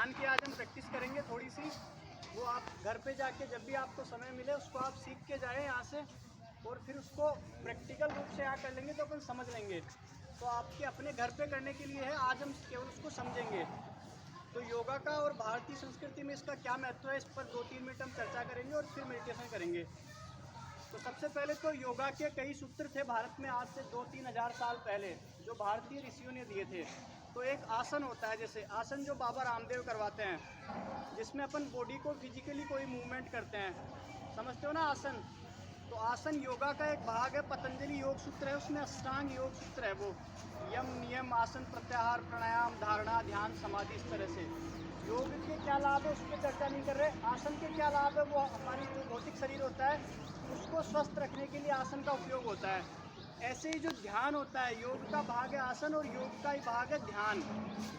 ध्यान की आज हम प्रैक्टिस करेंगे थोड़ी सी। वो आप घर पे जाके जब भी आपको समय मिले उसको आप सीख के जाएँ यहाँ से, और फिर उसको प्रैक्टिकल रूप से यहाँ कर लेंगे तो अपन समझ लेंगे। तो आपके अपने घर पे करने के लिए है, आज हम केवल उसको समझेंगे। तो योगा का और भारतीय संस्कृति में इसका क्या महत्व है, इस पर 2-3 मिनट हम चर्चा करेंगे और फिर मेडिटेशन करेंगे। तो सबसे पहले तो योगा के कई सूत्र थे भारत में आज से 2-3 हज़ार साल पहले, जो भारतीय ऋषियों ने दिए थे। तो एक आसन होता है, जैसे आसन जो बाबा रामदेव करवाते हैं, जिसमें अपन बॉडी को फिजिकली कोई मूवमेंट करते हैं, समझते हो ना आसन। तो आसन योगा का एक भाग है, पतंजलि योग सूत्र है, उसमें अष्टांग योग सूत्र है वो, यम नियम आसन प्रत्याहार प्राणायाम धारणा ध्यान समाधि, इस तरह से। योग के क्या लाभ है उस पर चर्चा नहीं कर रहे, आसन के क्या लाभ है, वो हमारी जो भौतिक शरीर होता है उसको स्वस्थ रखने के लिए आसन का उपयोग होता है। ऐसे ही जो ध्यान होता है, योग का भाग है आसन और योग का ही भाग है ध्यान।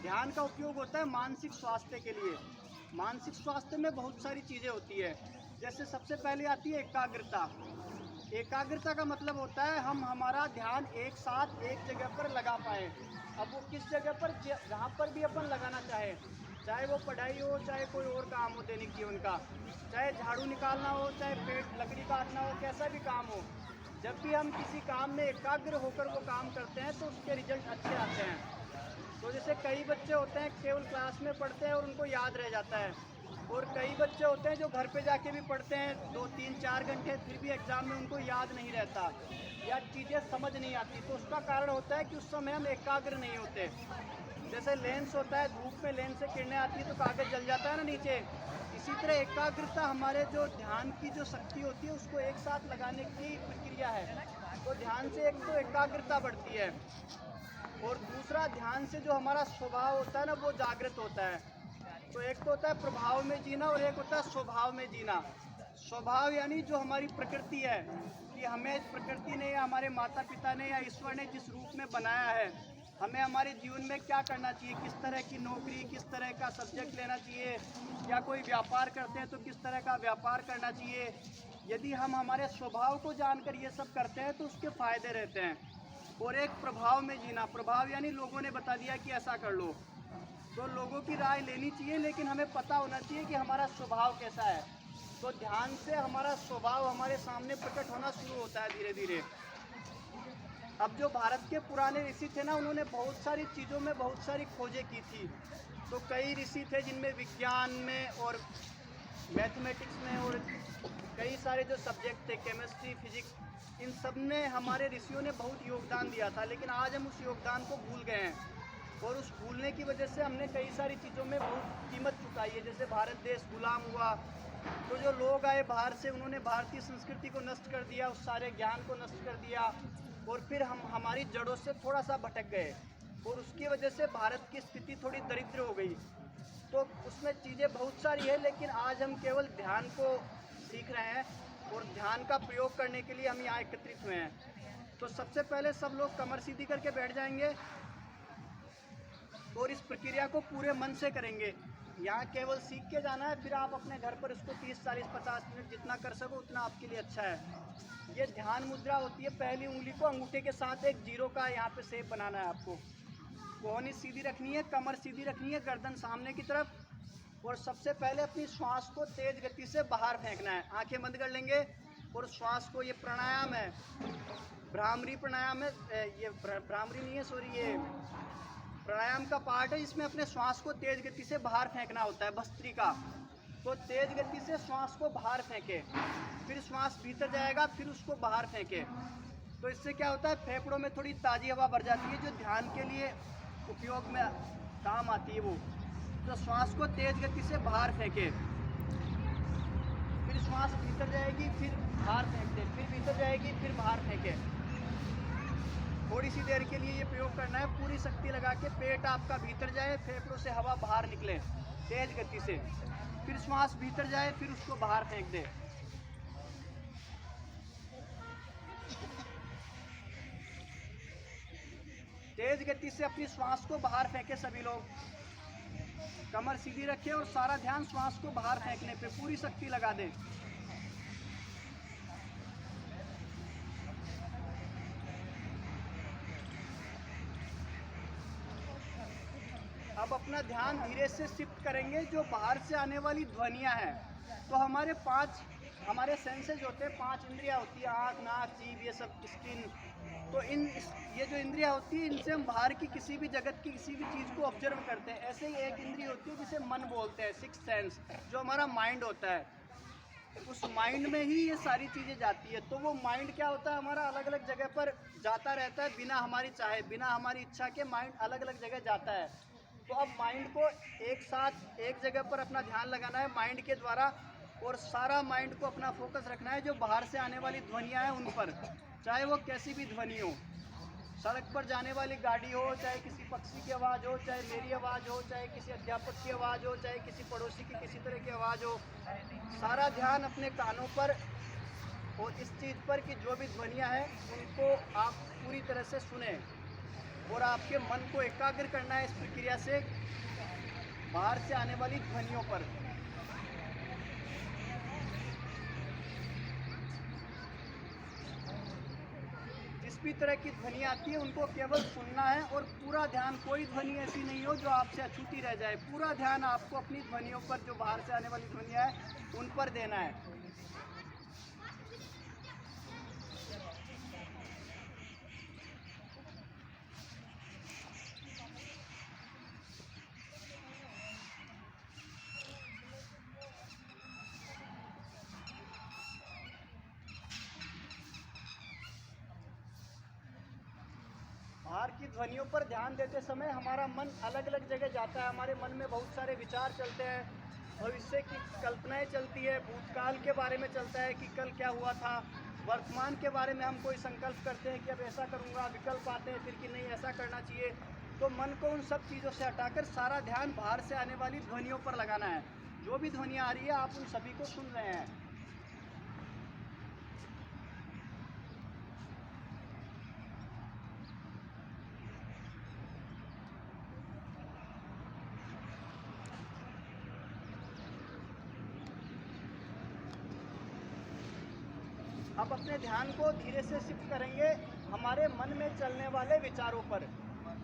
ध्यान का उपयोग होता है मानसिक स्वास्थ्य के लिए। मानसिक स्वास्थ्य में बहुत सारी चीज़ें होती है, जैसे सबसे पहले आती है एकाग्रता। एकाग्रता का मतलब होता है हम हमारा ध्यान एक साथ एक जगह पर लगा पाए। अब वो किस जगह पर, जहाँ पर भी अपन लगाना चाहे, चाहे वो पढ़ाई हो, चाहे कोई और काम हो दैनिक जीवन का, चाहे झाड़ू निकालना हो, चाहे पेट लकड़ी काटना हो, कैसा भी काम हो, जब भी हम किसी काम में एकाग्र होकर वो काम करते हैं तो उसके रिजल्ट अच्छे आते हैं। तो जैसे कई बच्चे होते हैं केवल क्लास में पढ़ते हैं और उनको याद रह जाता है, और कई बच्चे होते हैं जो घर पे जाके भी पढ़ते हैं 2-3-4 घंटे, फिर भी एग्ज़ाम में उनको याद नहीं रहता या चीज़ें समझ नहीं आती। तो उसका कारण होता है कि उस समय हम एकाग्र नहीं होते। जैसे लेंस होता है, धूप में लेंस से किरणें आती है तो कागज़ जल जाता है ना नीचे। इसी तरह एकाग्रता हमारे जो ध्यान की जो शक्ति होती है उसको एक साथ लगाने की प्रक्रिया है। तो ध्यान से एक तो एकाग्रता बढ़ती है, और दूसरा ध्यान से जो हमारा स्वभाव होता है ना वो जागृत होता है। तो एक तो होता है प्रभाव में जीना और एक होता है स्वभाव में जीना। स्वभाव यानी जो हमारी प्रकृति है, कि हमें प्रकृति ने या हमारे माता पिता ने या ईश्वर ने जिस रूप में बनाया है, हमें हमारे जीवन में क्या करना चाहिए, किस तरह की नौकरी, किस तरह का सब्जेक्ट लेना चाहिए, या कोई व्यापार करते हैं तो किस तरह का व्यापार करना चाहिए। यदि हम हमारे स्वभाव को जानकर ये सब करते हैं तो उसके फ़ायदे रहते हैं। और एक प्रभाव में जीना, प्रभाव यानी लोगों ने बता दिया कि ऐसा कर लो, तो लोगों की राय लेनी चाहिए, लेकिन हमें पता होना चाहिए कि हमारा स्वभाव कैसा है। तो ध्यान से हमारा स्वभाव हमारे सामने प्रकट होना शुरू होता है धीरे धीरे। अब जो भारत के पुराने ऋषि थे ना, उन्होंने बहुत सारी चीज़ों में बहुत सारी खोजें की थी। तो कई ऋषि थे जिनमें विज्ञान में और मैथमेटिक्स में और कई सारे जो सब्जेक्ट थे, केमिस्ट्री, फिजिक्स, इन सब में हमारे ऋषियों ने बहुत योगदान दिया था। लेकिन आज हम उस योगदान को भूल गए हैं, और उस भूलने की वजह से हमने कई सारी चीज़ों में बहुत कीमत चुकाई है। जैसे भारत देश गुलाम हुआ, तो जो लोग आए बाहर से, उन्होंने भारतीय संस्कृति को नष्ट कर दिया, उस सारे ज्ञान को नष्ट कर दिया, और फिर हम हमारी जड़ों से थोड़ा सा भटक गए, और उसकी वजह से भारत की स्थिति थोड़ी दरिद्र हो गई। तो उसमें चीज़ें बहुत सारी है, लेकिन आज हम केवल ध्यान को सीख रहे हैं, और ध्यान का प्रयोग करने के लिए हम यहाँ एकत्रित हुए हैं। तो सबसे पहले सब लोग कमर सीधी करके बैठ जाएंगे, और इस प्रक्रिया को पूरे मन से करेंगे। यहाँ केवल सीख के जाना है, फिर आप अपने घर पर इसको 30-40-50 मिनट जितना कर सको उतना आपके लिए अच्छा है। ये ध्यान मुद्रा होती है, पहली उंगली को अंगूठे के साथ एक जीरो का यहाँ पे शेप बनाना है आपको। कोहनी सीधी रखनी है, कमर सीधी रखनी है, गर्दन सामने की तरफ, और सबसे पहले अपनी श्वास को तेज गति से बाहर फेंकना है। आंखें बंद कर लेंगे और श्वास को, ये प्राणायाम है, भ्रामरी प्राणायाम है, ये भ्रामरी नहीं है, सॉरी, ये प्राणायाम का पार्ट है। इसमें अपने श्वास को तेज गति से बाहर फेंकना होता है, भस्त्रिका। तो तेज गति से श्वास को बाहर फेंके, फिर श्वास भीतर जाएगा, फिर उसको बाहर फेंके। तो इससे क्या होता है, फेफड़ों में थोड़ी ताज़ी हवा भर जाती है, जो ध्यान के लिए उपयोग में काम आती है वो। तो श्वास को तेज गति से बाहर फेंके, फिर श्वास भीतर जाएगी, फिर बाहर फेंकते, फिर भीतर जाएगी, फिर बाहर फेंके। थोड़ी सी देर के लिए ये प्रयोग करना है, पूरी शक्ति लगा के पेट आपका भीतर जाए, फेफड़ों से हवा बाहर निकले तेज गति से, फिर श्वास भीतर जाए, फिर उसको बाहर फेंक दे। तेज गति से अपनी श्वास को बाहर फेंके सभी लोग, कमर सीधी रखें और सारा ध्यान श्वास को बाहर फेंकने पे पूरी शक्ति लगा दें। अब अपना अपना ध्यान धीरे से शिफ्ट करेंगे जो बाहर से आने वाली ध्वनियाँ हैं। तो हमारे सेंसेस होते हैं, 5 इंद्रियाँ होती है, आँख, नाक, जीभ, ये सब, स्किन। तो ये जो इंद्रियाँ होती है, इनसे हम बाहर की किसी भी जगत की किसी भी चीज़ को ऑब्जर्व करते हैं। ऐसे ही एक इंद्रिय होती है जिसे मन बोलते हैं, 6th सेंस, जो हमारा माइंड होता है। उस माइंड में ही ये सारी चीज़ें जाती है। तो वो माइंड क्या होता है, हमारा अलग अलग जगह पर जाता रहता है, बिना हमारी चाहे, बिना हमारी इच्छा के माइंड अलग अलग जगह जाता है। तो अब माइंड को एक साथ एक जगह पर अपना ध्यान लगाना है माइंड के द्वारा, और सारा माइंड को अपना फोकस रखना है जो बाहर से आने वाली ध्वनियाँ हैं उन पर, चाहे वो कैसी भी ध्वनि हो। सड़क पर जाने वाली गाड़ी हो, चाहे किसी पक्षी की आवाज़ हो, चाहे मेरी आवाज़ हो, चाहे किसी अध्यापक की आवाज़ हो, चाहे किसी पड़ोसी की किसी तरह की आवाज़ हो, सारा ध्यान अपने कानों पर और इस चीज़ पर कि जो भी ध्वनियाँ हैं उनको आप पूरी तरह से सुने, और आपके मन को एकाग्र करना है इस प्रक्रिया से बाहर से आने वाली ध्वनियों पर। जिस भी तरह की ध्वनि आती है उनको केवल सुनना है, और पूरा ध्यान, कोई ध्वनि ऐसी नहीं हो जो आपसे अछूती रह जाए। पूरा ध्यान आपको अपनी ध्वनियों पर, जो बाहर से आने वाली ध्वनियाँ हैं उन पर देना है। बाहर की ध्वनियों पर ध्यान देते समय हमारा मन अलग अलग जगह जाता है। हमारे मन में बहुत सारे विचार चलते हैं, भविष्य की कल्पनाएं चलती है, भूतकाल के बारे में चलता है कि कल क्या हुआ था, वर्तमान के बारे में हम कोई संकल्प करते हैं कि अब ऐसा करूँगा, विकल्प आते हैं फिर कि नहीं ऐसा करना चाहिए। तो मन को उन सब चीज़ों से हटाकर सारा ध्यान बाहर से आने वाली ध्वनियों पर लगाना है। जो भी ध्वनियाँ आ रही है आप उन सभी को सुन रहे हैं। अब अपने ध्यान को धीरे से शिफ्ट करेंगे हमारे मन में चलने वाले विचारों पर।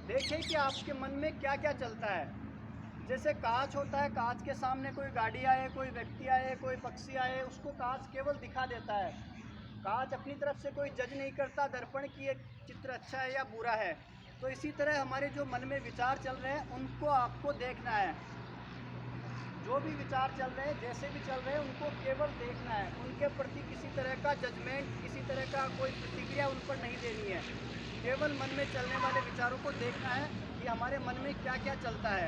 देखें कि आपके मन में क्या क्या चलता है। जैसे कांच होता है, कांच के सामने कोई गाड़ी आए, कोई व्यक्ति आए, कोई पक्षी आए, उसको कांच केवल दिखा देता है। कांच अपनी तरफ से कोई जज नहीं करता दर्पण की एक चित्र अच्छा है या बुरा है। तो इसी तरह हमारे जो मन में विचार चल रहे हैं उनको आपको देखना है। जो भी विचार चल रहे हैं, जैसे भी चल रहे हैं, उनको केवल देखना है। उनके प्रति किसी तरह का जजमेंट, किसी तरह का कोई प्रतिक्रिया उन पर नहीं देनी है। केवल मन में चलने वाले विचारों को देखना है कि हमारे मन में क्या क्या चलता है।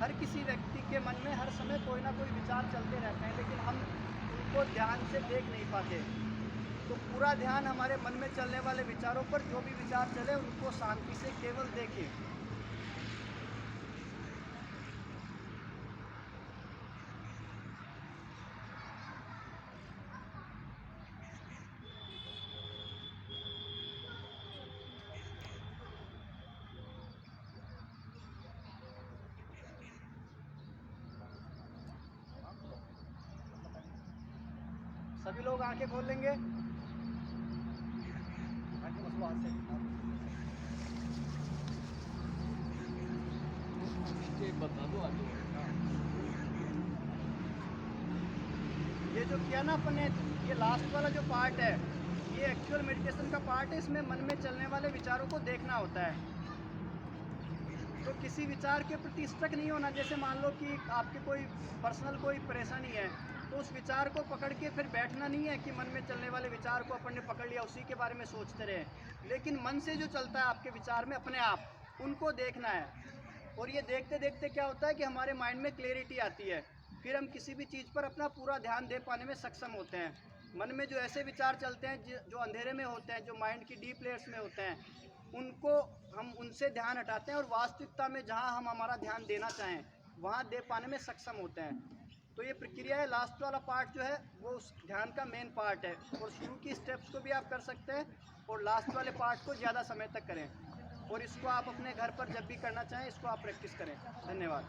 हर किसी व्यक्ति के मन में हर समय कोई ना कोई विचार चलते रहते हैं, लेकिन हम उनको ध्यान से देख नहीं पाते। तो पूरा ध्यान हमारे मन में चलने वाले विचारों पर, जो भी विचार चले उनको शांति से केवल देखें। सभी लोग आंखें खोल लेंगे। बता दो ये जो किया ना अपने, ये लास्ट वाला जो पार्ट है, ये एक्चुअल मेडिटेशन का पार्ट है। इसमें मन में चलने वाले विचारों को देखना होता है। तो किसी विचार के प्रति स्टक नहीं होना। जैसे मान लो कि आपके कोई पर्सनल कोई परेशानी है, तो उस विचार को पकड़ के फिर बैठना नहीं है कि मन में चलने वाले विचार को अपन ने पकड़ लिया, उसी के बारे में सोचते रहे। लेकिन मन से जो चलता है आपके विचार में अपने आप, उनको देखना है। और ये देखते देखते क्या होता है कि हमारे माइंड में क्लैरिटी आती है। फिर हम किसी भी चीज़ पर अपना पूरा ध्यान दे पाने में सक्षम होते हैं। मन में जो ऐसे विचार चलते हैं जो अंधेरे में होते हैं, जो माइंड की डीप लेयर्स में होते हैं, उनको हम उनसे ध्यान हटाते हैं, और वास्तविकता में जहाँ हम हमारा ध्यान देना चाहें वहाँ दे पाने में सक्षम होते हैं। तो ये प्रक्रिया है। लास्ट वाला पार्ट जो है वो उस ध्यान का मेन पार्ट है, और शुरू की स्टेप्स को भी आप कर सकते हैं, और लास्ट वाले पार्ट को ज़्यादा समय तक करें। और इसको आप अपने घर पर जब भी करना चाहें इसको आप प्रैक्टिस करें। धन्यवाद।